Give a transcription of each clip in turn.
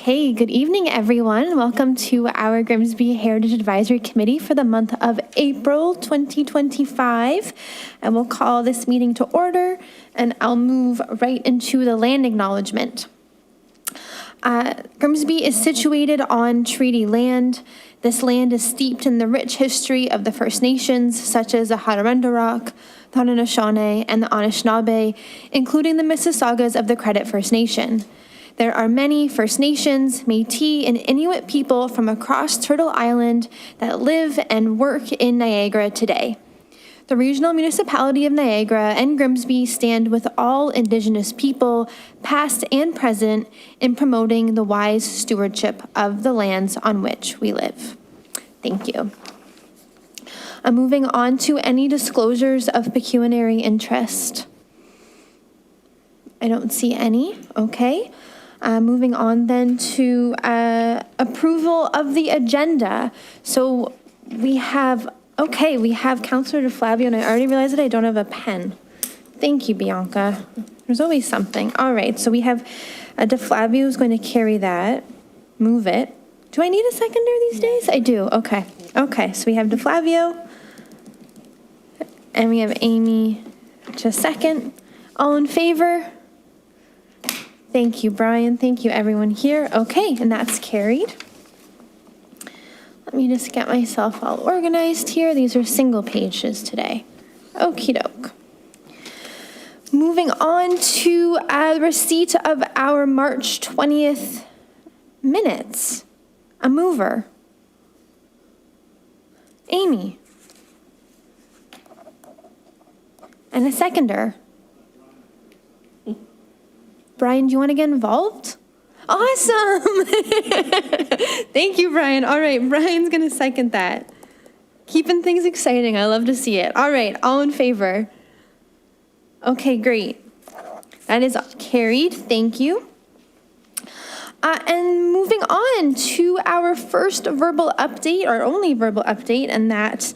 Okay, good evening, everyone. Welcome to our Grimsby Heritage Advisory Committee for the month of April 2025. And we'll call this meeting to order, and I'll move right into the land acknowledgement. Grimsby is situated on treaty land. This land is steeped in the rich history of the First Nations, such as the Haudenosaunee, the Haudenosaunee, and the Anishinaabe, including the Mississaugas of the Credit First Nation. There are many First Nations, Métis, and Inuit people from across Turtle Island that live and work in Niagara today. The Regional Municipality of Niagara and Grimsby stand with all Indigenous people, past and present, in promoting the wise stewardship of the lands on which we live. Thank you. Moving on to any disclosures of pecuniary interest. I don't see any. Okay. Moving on then to approval of the agenda. So we have Councilor DeFlavio, and I already realized that I don't have a pen. Thank you, Bianca. There's always something. All right, so we have DeFlavio is going to carry that, move it. Do I need a seconder these days? I do, okay. Okay, so we have DeFlavio, and we have Amy to second. All in favor? Thank you, Brian. Thank you, everyone here. Okay, and that's carried. Let me just get myself all organized here. These are single pages today. Okie doke. Moving on to receipt of our March 20th minutes. A mover. Amy. And a seconder. Brian, do you want to get involved? Awesome. Thank you, Brian. All right, Brian's going to second that. Keeping things exciting. I love to see it. All right, all in favor? Okay, great. That is carried. Thank you. And moving on to our first verbal update, our only verbal update, and that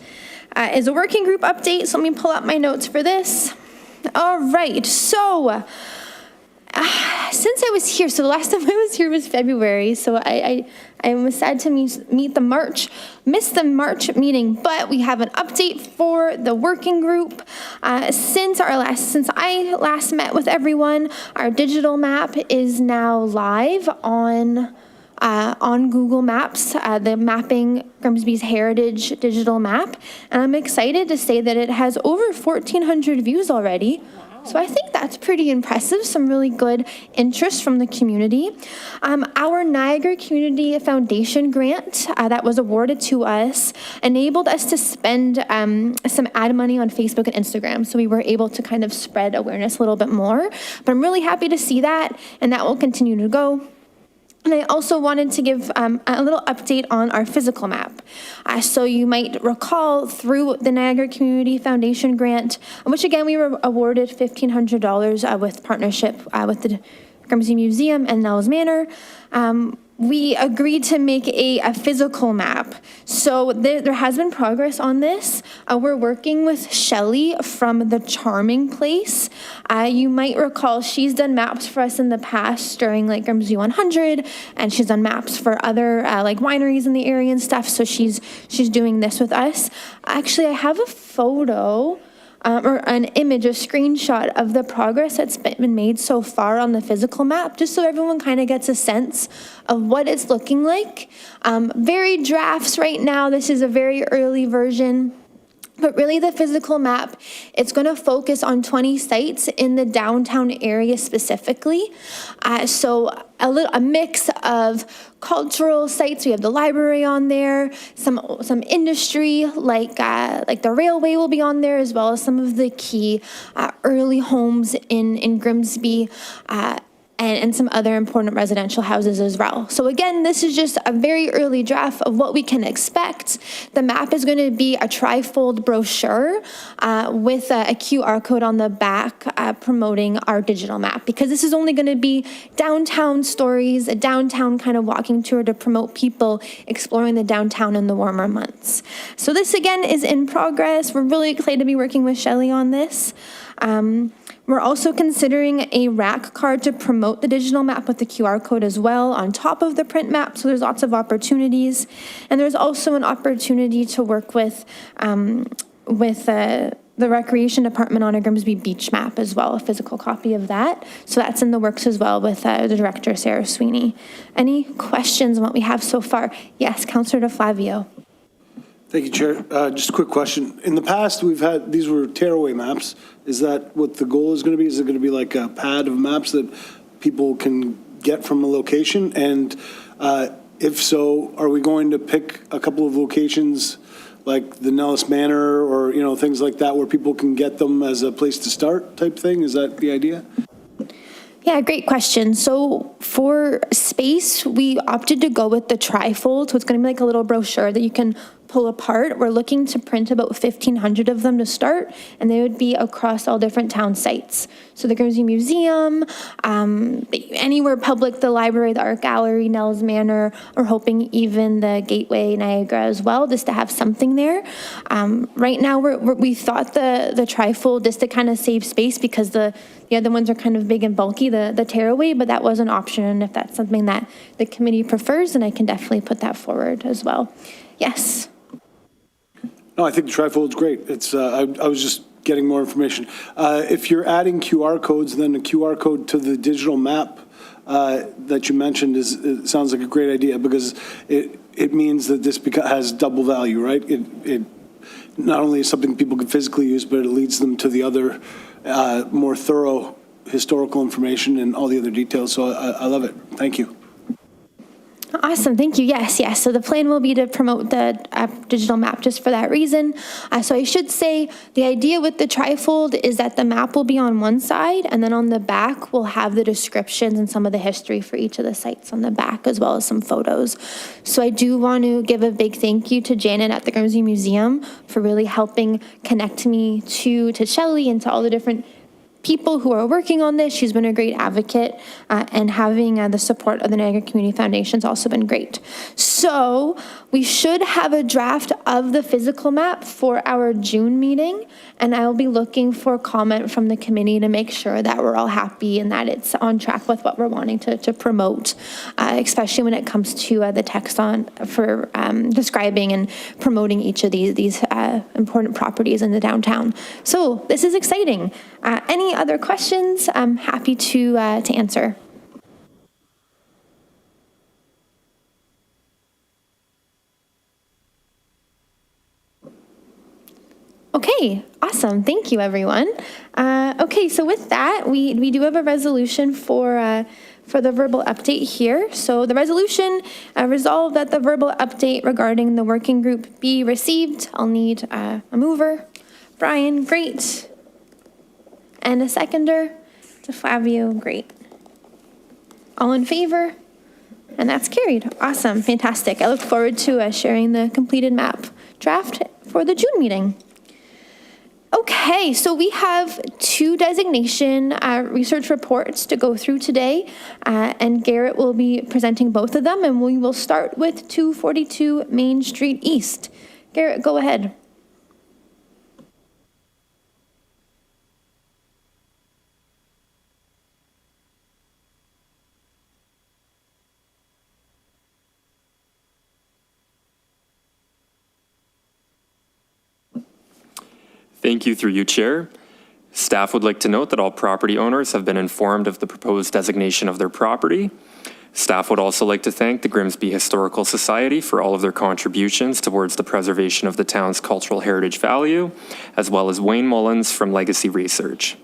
is a working group update. So let me pull up my notes for this. All right, so since I was here, so the last time I was here was February, so I was sad to missed the March meeting, but we have an update for the working group. Since I last met with everyone, our digital map is now live on Google Maps, the Mapping Grimsby's Heritage digital map, and I'm excited to say that it has over 1,400 views already. So I think that's pretty impressive. Some really good interest from the community. Our Niagara Community Foundation grant that was awarded to us enabled us to spend some ad money on Facebook and Instagram. So we were able to kind of spread awareness a little bit more. But I'm really happy to see that, and that will continue to go. And I also wanted to give a little update on our physical map. So you might recall through the Niagara Community Foundation grant, which again we were awarded $1,500 with partnership with the Grimsby Museum and Nels Manor. We agreed to make a physical map. So there has been progress on this. We're working with Shelly from The Charming Place. You might recall she's done maps for us in the past during like Grimsby 100, and she's done maps for other like wineries in the area and stuff. So she's doing this with us. Actually, I have a photo or an image, a screenshot of the progress that's been made so far on the physical map, just so everyone kind of gets a sense of what it's looking like. Very drafts right now. This is a very early version. But really the physical map, it's going to focus on 20 sites in the downtown area specifically. So a mix of cultural sites. We have the library on there, some industry like the railway will be on there, as well as some of the key early homes in Grimsby. And some other important residential houses as well. So again, this is just a very early draft of what we can expect. The map is going to be a trifold brochure with a QR code on the back promoting our digital map, because this is only going to be downtown stories, a downtown kind of walking tour to promote people exploring the downtown in the warmer months. So this again is in progress. We're really excited to be working with Shelly on this. We're also considering a rack card to promote the digital map with the QR code as well on top of the print map, so there's lots of opportunities. And there's also an opportunity to work with the Recreation Department on a Grimsby beach map as well, a physical copy of that. So that's in the works as well with the director, Sarah Sweeney. Any questions on what we have so far? Yes, Councillor DeFlavio. Thank you, Chair. Just a quick question. In the past, we've had, these were tearaway maps. Is that what the goal is going to be? Is it going to be like a pad of maps that people can get from a location? And if so, are we going to pick a couple of locations like the Nellis Manor or, you know, things like that where people can get them as a place to start type thing? Is that the idea? Yeah, great question. So for space, we opted to go with the trifold. So it's going to be like a little brochure that you can pull apart. We're looking to print about 1,500 of them to start, and they would be across all different town sites. So the Grimsby Museum, anywhere public, the library, the art gallery, Nell's Manor, or hoping even the Gateway, Niagara as well, just to have something there. Right now, we thought the trifold just to kind of save space because the other ones are kind of big and bulky, the tearaway, but that was an option. And if that's something that the committee prefers, then I can definitely put that forward as well. Yes. No, I think the trifold's great. It's I was just getting more information. If you're adding QR codes, then a QR code to the digital map that you mentioned it sounds like a great idea because it means that this has double value, right? It not only is something people can physically use, but it leads them to the other more thorough historical information and all the other details. So I love it. Thank you. Awesome, thank you. Yes. So the plan will be to promote the digital map just for that reason. So I should say the idea with the trifold is that the map will be on one side, and then on the back we'll have the descriptions and some of the history for each of the sites on the back, as well as some photos. So I do want to give a big thank you to Janet at the Grimsby Museum for really helping connect me to Shelley and to all the different people who are working on this. She's been a great advocate, and having the support of the Niagara Community Foundation has also been great. So we should have a draft of the physical map for our June meeting, and I will be looking for comment from the committee to make sure that we're all happy and that it's on track with what we're wanting to promote, especially when it comes to the text for describing and promoting each of these important properties in the downtown. So this is exciting. Any other questions? I'm happy to answer. Okay, awesome. Thank you, everyone. Okay, so with that, we do have a resolution for the verbal update here. So the resolution resolved that the verbal update regarding the working group be received. I'll need a mover. Brian, great. And a seconder. To Flavio, great. All in favor? And that's carried. Awesome, fantastic. I look forward to sharing the completed map draft for the June meeting. Okay, so we have two designation research reports to go through today, and Garrett will be presenting both of them, and we will start with 242 Main Street East. Garrett, go ahead. Thank you through you, Chair. Staff would like to note that all property owners have been informed of the proposed designation of their property. Staff would also like to thank the Grimsby Historical Society for all of their contributions towards the preservation of the town's cultural heritage value, as well as Wayne Mullins from Legacy Research.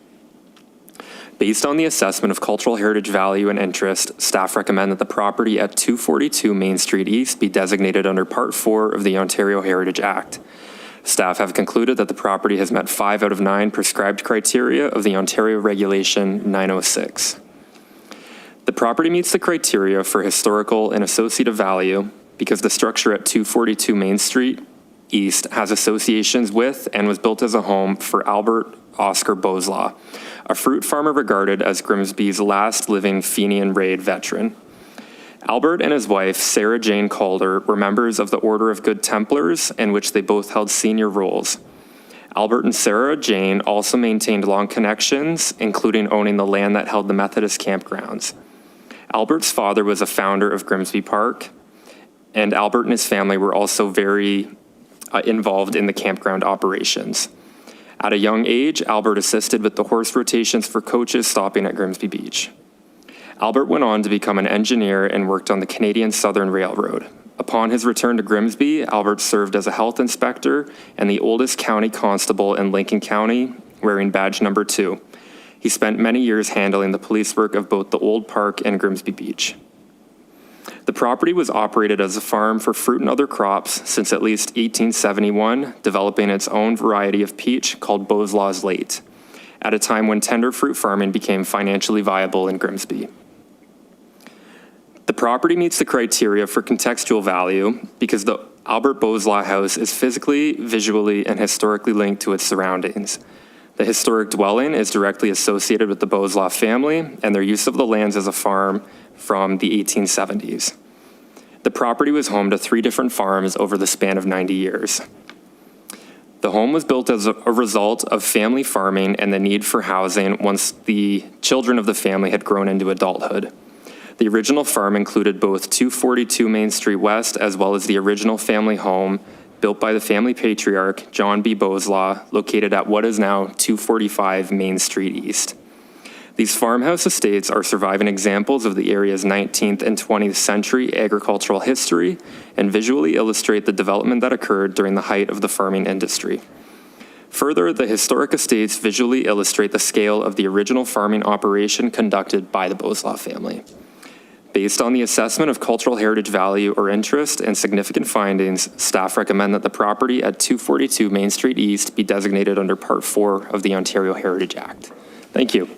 Based on the assessment of cultural heritage value and interest, staff recommend that the property at 242 Main Street East be designated under Part 4 of the Ontario Heritage Act. Staff have concluded that the property has met 5 out of 9 prescribed criteria of the Ontario Regulation 906. The property meets the criteria for historical and associative value because the structure at 242 Main Street East has associations with and was built as a home for Albert Oscar Boslaw, a fruit farmer regarded as Grimsby's last living Fenian Raid veteran. Albert and his wife, Sarah Jane Calder, were members of the Order of Good Templars, in which they both held senior roles. Albert and Sarah Jane also maintained long connections, including owning the land that held the Methodist campgrounds. Albert's father was a founder of Grimsby Park, and Albert and his family were also very involved in the campground operations. At a young age, Albert assisted with the horse rotations for coaches stopping at Grimsby Beach. Albert went on to become an engineer and worked on the Canadian Southern Railroad. Upon his return to Grimsby, Albert served as a health inspector and the oldest county constable in Lincoln County, wearing badge number 2. He spent many years handling the police work of both the Old Park and Grimsby Beach. The property was operated as a farm for fruit and other crops since at least 1871, developing its own variety of peach called Boslaw's Late, at a time when tender fruit farming became financially viable in Grimsby. The property meets the criteria for contextual value because the Albert Boslaw House is physically, visually, and historically linked to its surroundings. The historic dwelling is directly associated with the Boslaw family and their use of the lands as a farm from the 1870s. The property was home to 3 different farms over the span of 90 years. The home was built as a result of family farming and the need for housing once the children of the family had grown into adulthood. The original farm included both 242 Main Street West as well as the original family home built by the family patriarch, John B. Boslaw, located at what is now 245 Main Street East. These farmhouse estates are surviving examples of the area's 19th and 20th century agricultural history and visually illustrate the development that occurred during the height of the farming industry. Further, the historic estates visually illustrate the scale of the original farming operation conducted by the Boslaw family. Based on the assessment of cultural heritage value or interest and significant findings, staff recommend that the property at 242 Main Street East be designated under Part 4 of the Ontario Heritage Act. Thank you.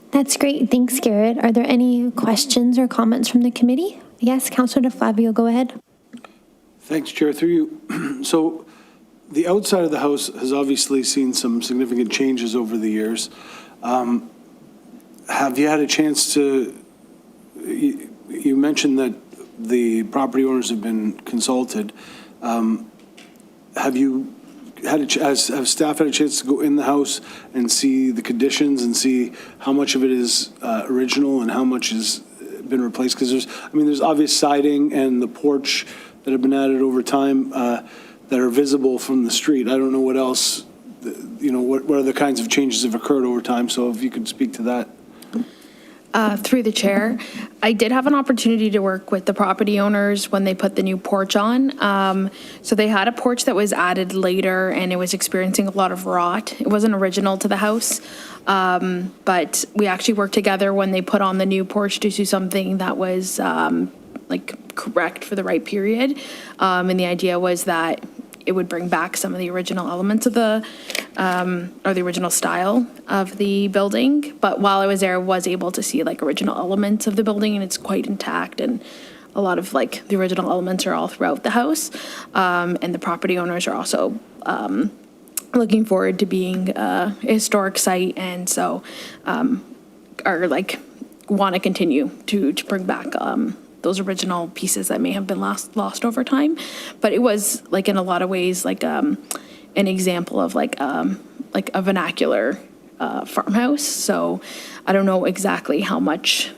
That's great. Thanks, Garrett. Are there any questions or comments from the committee? Yes, Councillor DeFlavio, go ahead. Thanks, Chair. Through you. So the outside of the house has obviously seen some significant changes over the years. Have you had a chance to, you mentioned that the property owners have been consulted. Have you have staff had a chance to go in the house and see the conditions and see how much of it is original and how much has been replaced? Because there's obvious siding and the porch that have been added over time that are visible from the street. I don't know what else, what other kinds of changes have occurred over time. So if you could speak to that. Through the chair, I did have an opportunity to work with the property owners when they put the new porch on. So they had a porch that was added later and it was experiencing a lot of rot. It wasn't original to the house, but we actually worked together when they put on the new porch to do something that was correct for the right period. And the idea was that it would bring back some of the original elements of the original style of the building. But while I was there, I was able to see original elements of the building, and it's quite intact. And a lot of the original elements are all throughout the house. And the property owners are also looking forward to being a historic site, and so are want to continue to bring back those original pieces that may have been lost over time. But it was in a lot of ways an example of a vernacular farmhouse. So I don't know exactly how much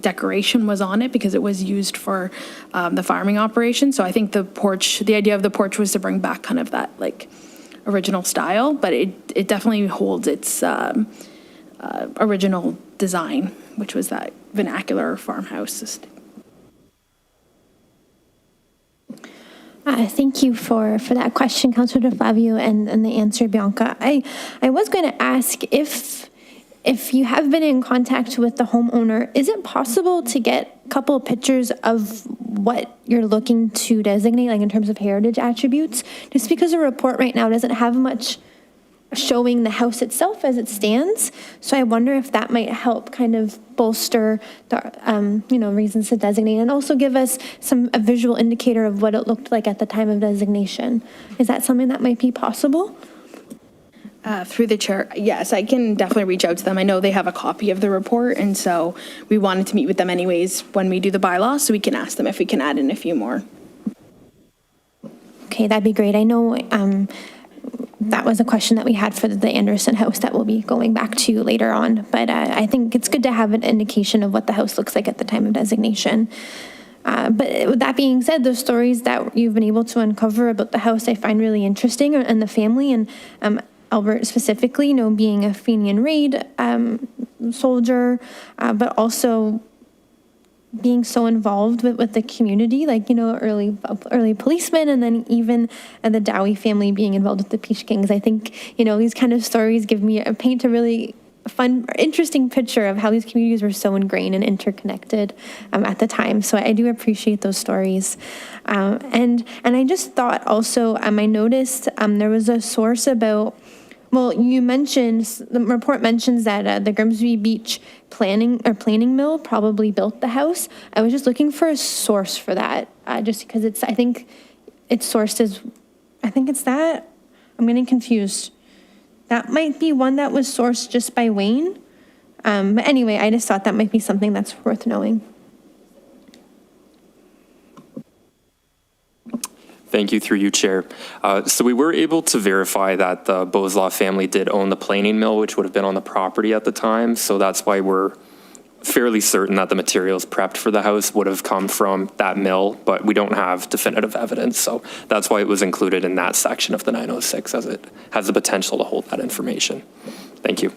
decoration was on it because it was used for the farming operation. So I think the idea of the porch was to bring back kind of that original style, but it definitely holds its original design, which was that vernacular farmhouse. Thank you for that question, Councillor DeFlavio, and the answer, Bianca. I was going to ask if you have been in contact with the homeowner, is it possible to get a couple of pictures of what you're looking to designate, in terms of heritage attributes? Just because the report right now doesn't have much showing the house itself as it stands. So I wonder if that might help kind of bolster the, reasons to designate, and also give us a visual indicator of what it looked like at the time of designation. Is that something that might be possible? Through the chair, yes, I can definitely reach out to them. I know they have a copy of the report, and so we wanted to meet with them anyways when we do the bylaws, so we can ask them if we can add in a few more. Okay, Okay, that'd be great. I know that was a question that we had for the Anderson house that we'll be going back to later on. But I think it's good to have an indication of what the house looks like at the time of designation. But with that being said, those stories that you've been able to uncover about the house, I find really interesting, and the family, and Albert specifically, you know, being a Fenian Raid soldier, but also being so involved with the community, like, you know, early policemen, and then even the Dowie family being involved with the Peach Kings. I think, you know, these kind of stories paint a really fun, interesting picture of how these communities were so ingrained and interconnected at the time. So I do appreciate those stories. And I just thought also, I noticed there was a source about, well, you mentioned, the report mentions that the Grimsby Beach planning mill probably built the house. I was just looking for a source for that, just because I think it's sourced as, I think it's that. I'm getting confused. That might be one that was sourced just by Wayne. But anyway, I just thought that might be something that's worth knowing. Thank you, through you, Chair. So we were able to verify that the Boslaw family did own the planing mill, which would have been on the property at the time. So that's why we're fairly certain that the materials prepped for the house would have come from that mill, but we don't have definitive evidence. So that's why it was included in that section of the 906, as it has the potential to hold that information. Thank you.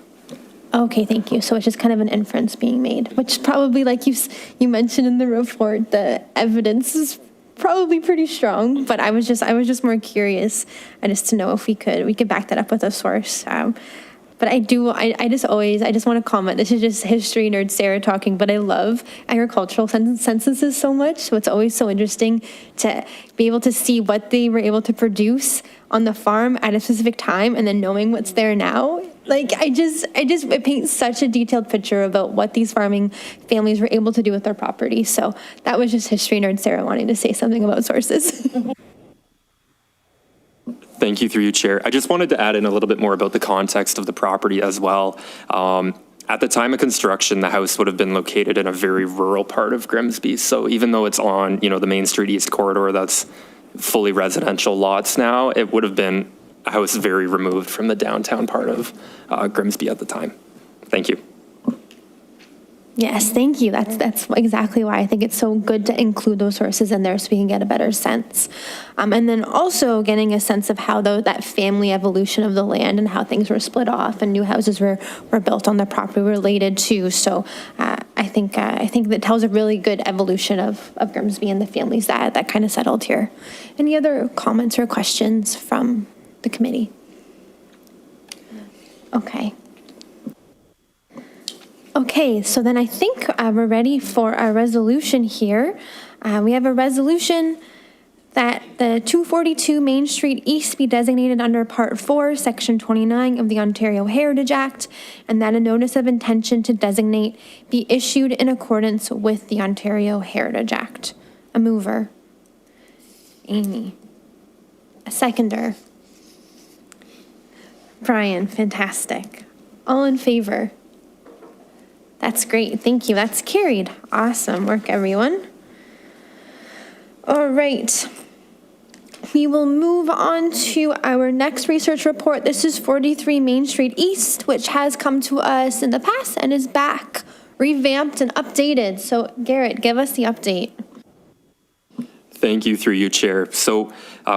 Okay, thank you. So it's just kind of an inference being made, which probably, like you mentioned in the report, the evidence is probably pretty strong, but I was just more curious, just to know if we could back that up with a source. But I just want to comment, this is just history nerd Sarah talking, but I love agricultural censuses so much. So it's always so interesting to be able to see what they were able to produce on the farm at a specific time, and then knowing what's there now. Like, it paints such a detailed picture about what these farming families were able to do with their property. So that was just history nerd Sarah wanting to say something about sources. Thank you, through you, Chair. I just wanted to add in a little bit more about the context of the property as well. At the time of construction, the house would have been located in a very rural part of Grimsby. So even though it's on, you know, the Main Street East corridor, that's fully residential lots now, it would have been a house very removed from the downtown part of Grimsby at the time. Thank you. Yes, thank you. That's exactly why I think it's so good to include those sources in there, so we can get a better sense. And then also getting a sense of how that family evolution of the land and how things were split off and new houses were built on the property related to. So I think that tells a really good evolution of Grimsby and the families that kind of settled here. Any other comments or questions from the committee? Okay, so then I think we're ready for a resolution here. We have a resolution that the 242 Main Street East be designated under Part 4, Section 29 of the Ontario Heritage Act, and that a notice of intention to designate be issued in accordance with the Ontario Heritage Act. A mover. Amy. A seconder. Brian, fantastic. All in favor? That's great. Thank you. That's carried. Awesome work, everyone. All right. We will move on to our next research report. This is 43 Main Street East, which has come to us in the past and is back, revamped and updated. So, Garrett, give us the update. Thank you, through you, Chair. So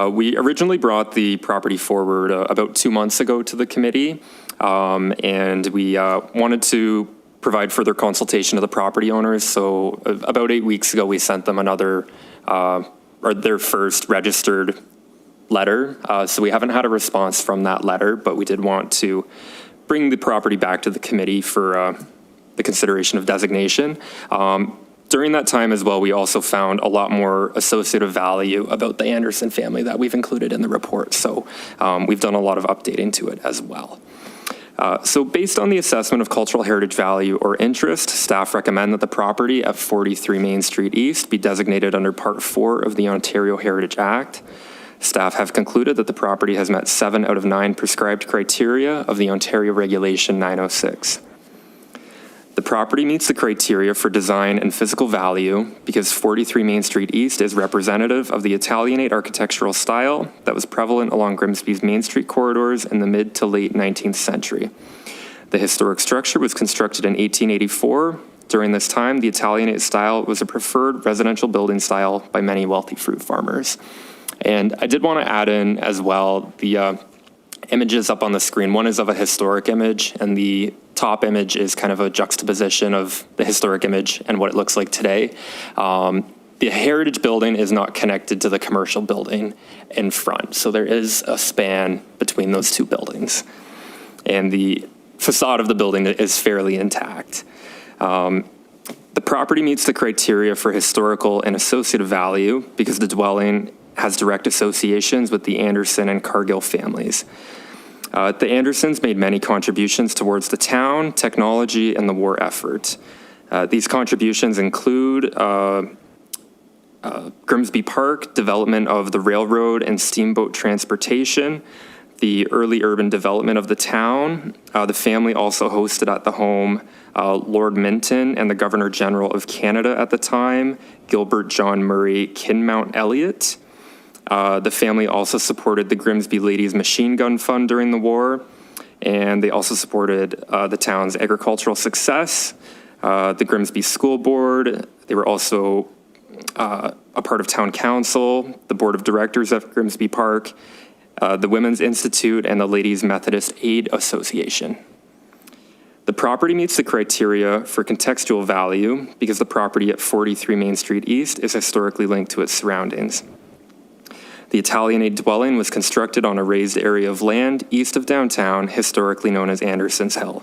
we originally brought the property forward about 2 months ago to the committee, and we wanted to provide further consultation to the property owners. So about 8 weeks ago, we sent them their first registered letter. So we haven't had a response from that letter, but we did want to bring the property back to the committee for the consideration of designation. During that time as well, we also found a lot more associative value about the Anderson family that we've included in the report. So we've done a lot of updating to it as well. So based on the assessment of cultural heritage value or interest, staff recommend that the property at 43 Main Street East be designated under Part 4 of the Ontario Heritage Act. Staff have concluded that the property has met 7 out of 9 prescribed criteria of the Ontario Regulation 906. The property meets the criteria for design and physical value because 43 Main Street East is representative of the Italianate architectural style that was prevalent along Grimsby's Main Street corridors in the mid to late 19th century. The historic structure was constructed in 1884. During this time, the Italianate style was a preferred residential building style by many wealthy fruit farmers. And I did want to add in as well the images up on the screen. One is of a historic image, and the top image is kind of a juxtaposition of the historic image and what it looks like today. The heritage building is not connected to the commercial building in front, so there is a span between those two buildings. And the facade of the building is fairly intact. The property meets the criteria for historical and associative value because the dwelling has direct associations with the Anderson and Cargill families. The Andersons made many contributions towards the town, technology, and the war effort. These contributions include Grimsby Park, development of the railroad and steamboat transportation, the early urban development of the town. The family also hosted at the home Lord Minton and the Governor General of Canada at the time, Gilbert John Murray Kinmount Elliott. The family also supported the Grimsby Ladies Machine Gun Fund during the war, and they also supported the town's agricultural success, the Grimsby School Board. They were also a part of town council, the board of directors at Grimsby Park, the Women's Institute, and the Ladies Methodist Aid Association. The property meets the criteria for contextual value because the property at 43 Main Street East is historically linked to its surroundings. The Italianate dwelling was constructed on a raised area of land east of downtown, historically known as Anderson's Hill.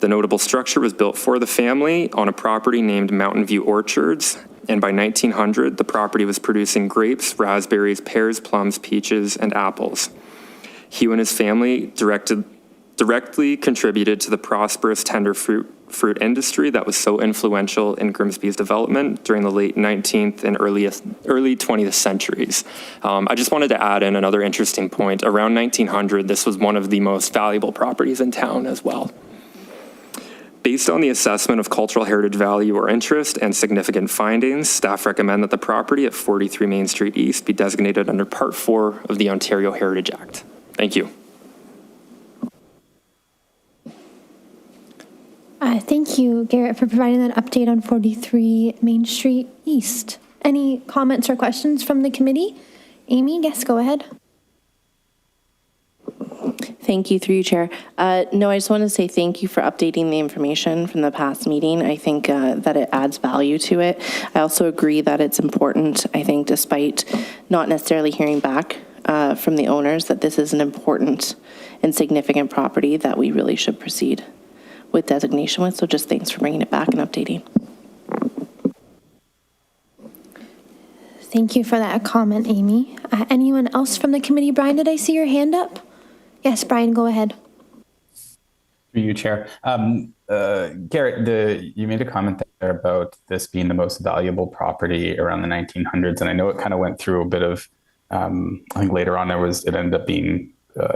The notable structure was built for the family on a property named Mountain View Orchards, and by 1900, the property was producing grapes, raspberries, pears, plums, peaches, and apples. Hugh and his family directly contributed to the prosperous tender fruit industry that was so influential in Grimsby's development during the late 19th and early 20th centuries. I just wanted to add in another interesting point. Around 1900, this was one of the most valuable properties in town as well. Based on the assessment of cultural heritage value or interest and significant findings, staff recommend that the property at 43 Main Street East be designated under Part 4 of the Ontario Heritage Act. Thank you. Thank you, Garrett, for providing that update on 43 Main Street East. Any comments or questions from the committee? Amy, yes, go ahead. Thank you, through you, Chair. No, I just want to say thank you for updating the information from the past meeting. I think that it adds value to it. I also agree that it's important, I think, despite not necessarily hearing back from the owners, that this is an important and significant property that we really should proceed with designation with. So just thanks for bringing it back and updating. Thank you for that comment, Amy. Anyone else from the committee? Brian, did I see your hand up? Yes, Brian, go ahead. Through you, Chair. Garrett, you made a comment there about this being the most valuable property around the 1900s, and I know it kind of went through a bit of, I think later on it ended up being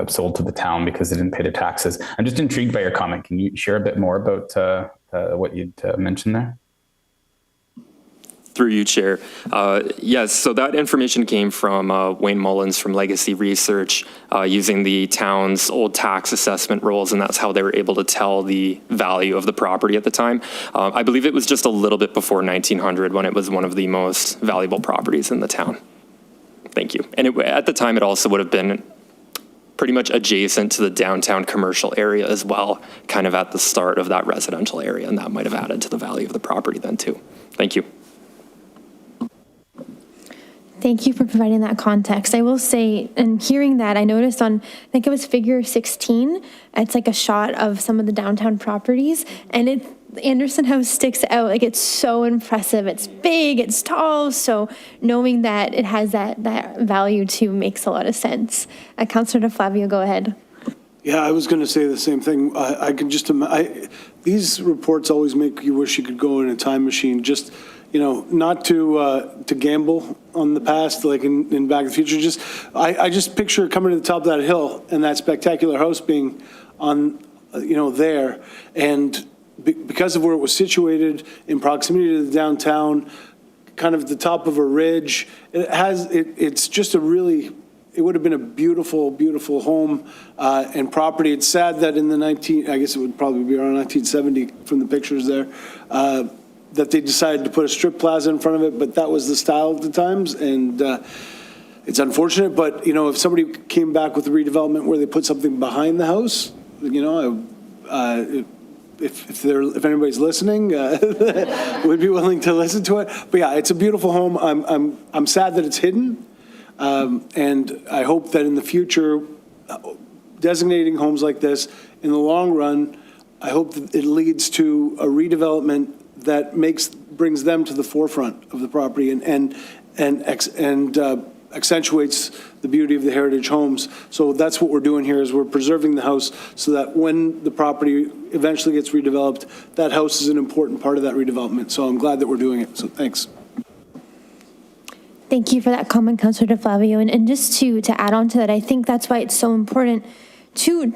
sold to the town because they didn't pay their taxes. I'm just intrigued by your comment. Can you share a bit more about what you'd mentioned there? Through you, Chair. Yes, so that information came from Wayne Mullins from Legacy Research using the town's old tax assessment rolls, and that's how they were able to tell the value of the property at the time. I believe it was just a little bit before 1900 when it was one of the most valuable properties in the town. Thank you. And at the time, it also would have been pretty much adjacent to the downtown commercial area as well, kind of at the start of that residential area, and that might have added to the value of the property then too. Thank you. Thank you for providing that context. I will say, and hearing that, I noticed on, I think it was figure 16, it's like a shot of some of the downtown properties, and Anderson House sticks out. Like, it's so impressive. It's big, it's tall, so knowing that it has that value too makes a lot of sense. Councillor DeFlavio, go ahead. Yeah, I was going to say the same thing. I can just these reports always make you wish you could go in a time machine, just, you know, not to gamble on the past, like in Back to the Future. Just I just picture coming to the top of that hill and that spectacular house being on, you know, there, and because of where it was situated in proximity to the downtown, kind of at the top of a ridge, it's just it would have been a beautiful, beautiful home and property. It's sad that in I guess it would probably be around 1970 from the pictures there, that they decided to put a strip plaza in front of it, but that was the style of the times, and it's unfortunate, but, if somebody came back with a redevelopment where they put something behind the house, if anybody's listening, would be willing to listen to it. But yeah, it's a beautiful home. I'm sad that it's hidden, and I hope that in the future, designating homes like this, in the long run, I hope that it leads to a redevelopment that brings them to the forefront of the property and accentuates the beauty of the heritage homes. So that's what we're doing here, is we're preserving the house so that when the property eventually gets redeveloped, that house is an important part of that redevelopment. So I'm glad that we're doing it. So thanks. Thank you for that comment, Councillor DeFlavio. And just to add on to that, I think that's why it's so important to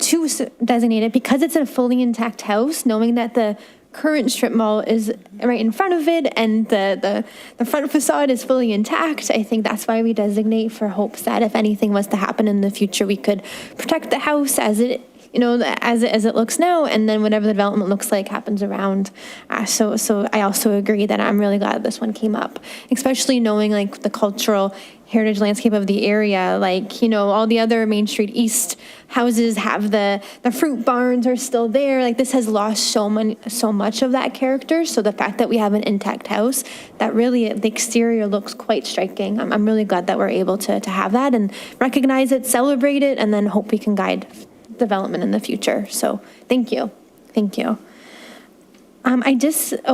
designate it, because it's a fully intact house, knowing that the current strip mall is right in front of it and the front facade is fully intact. I think that's why we designate, for hopes that if anything was to happen in the future, we could protect the house as it looks now, and then whatever the development looks like happens around. So I also agree that I'm really glad this one came up, especially knowing like the cultural heritage landscape of the area. Like, all the other Main Street East houses have the fruit barns are still there. Like, this has lost so much of that character. So the fact that we have an intact house, that really, the exterior looks quite striking. I'm really glad that we're able to have that and recognize it, celebrate it, and then hope we can guide development in the future. So thank you.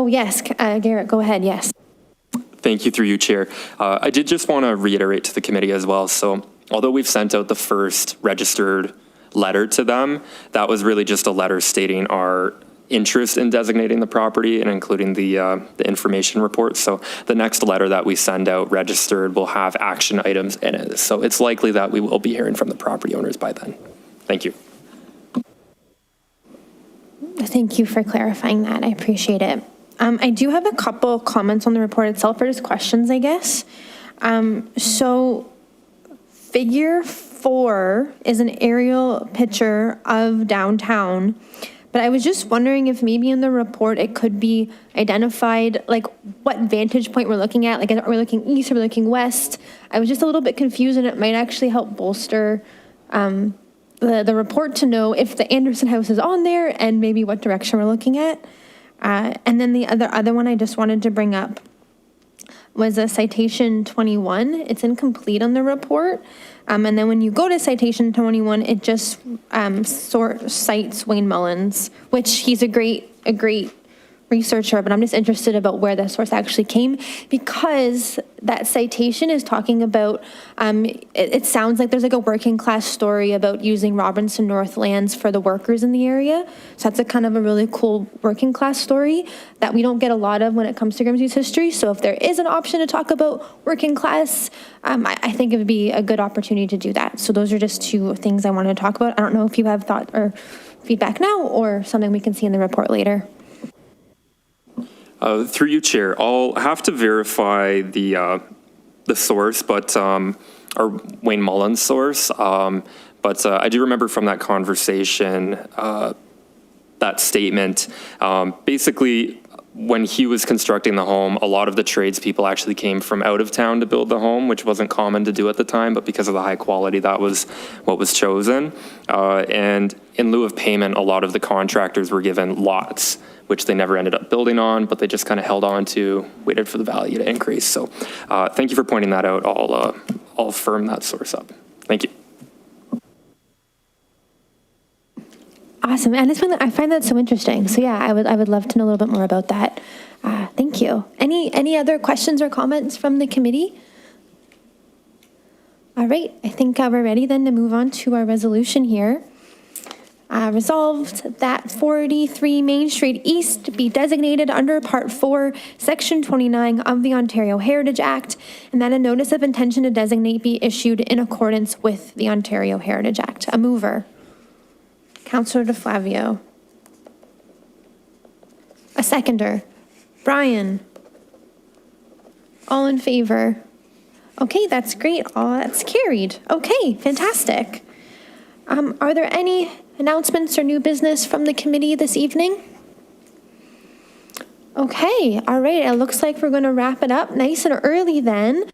Yes, Garrett, go ahead. Yes. Thank you, through you, Chair. I did just want to reiterate to the committee as well. So although we've sent out the first registered letter to them, that was really just a letter stating our interest in designating the property and including the information report. So the next letter that we send out registered will have action items in it. So it's likely that we will be hearing from the property owners by then. Thank you. Thank you for clarifying that. I appreciate it. I do have a couple comments on the report itself, or just questions, I guess. So figure 4 is an aerial picture of downtown, but I was just wondering if maybe in the report it could be identified, like what vantage point we're looking at. Like, are we looking east, are we looking west? I was just a little bit confused, and it might actually help bolster the report to know if the Anderson House is on there and maybe what direction we're looking at. And then the other one I just wanted to bring up was a citation 21. It's incomplete on the report. And then when you go to citation 21, it just cites Wayne Mullins, which he's a great researcher, but I'm just interested about where the source actually came, because that citation is talking about, it sounds like there's like a working class story about using Robinson North lands for the workers in the area. So that's a kind of a really cool working class story that we don't get a lot of when it comes to Grimsby's history. So if there is an option to talk about working class, I think it would be a good opportunity to do that. So those are just two things I wanted to talk about. I don't know if you have thought or feedback now or something we can see in the report later. Through you, Chair, I'll have to verify the source, but or Wayne Mullins' source. But I do remember from that conversation, that statement. Basically, when he was constructing the home, a lot of the tradespeople actually came from out of town to build the home, which wasn't common to do at the time, but because of the high quality, that was what was chosen. And in lieu of payment, a lot of the contractors were given lots, which they never ended up building on, but they just kind of held on to, waited for the value to increase. So thank you for pointing that out. I'll firm that source up. Thank you. Awesome. And I find that so interesting. So yeah, I would love to know a little bit more about that. Thank you. Any other questions or comments from the committee? All right. I think we're ready then to move on to our resolution here. Resolved that 43 Main Street East be designated under Part 4, Section 29 of the Ontario Heritage Act, and that a notice of intention to designate be issued in accordance with the Ontario Heritage Act. A mover. Councillor DeFlavio. A seconder. Brian? All in favor? Okay, that's great. All that's carried. Okay, fantastic. Are there any announcements or new business from the committee this evening? Okay, all right. It looks like we're going to wrap it up nice and early then.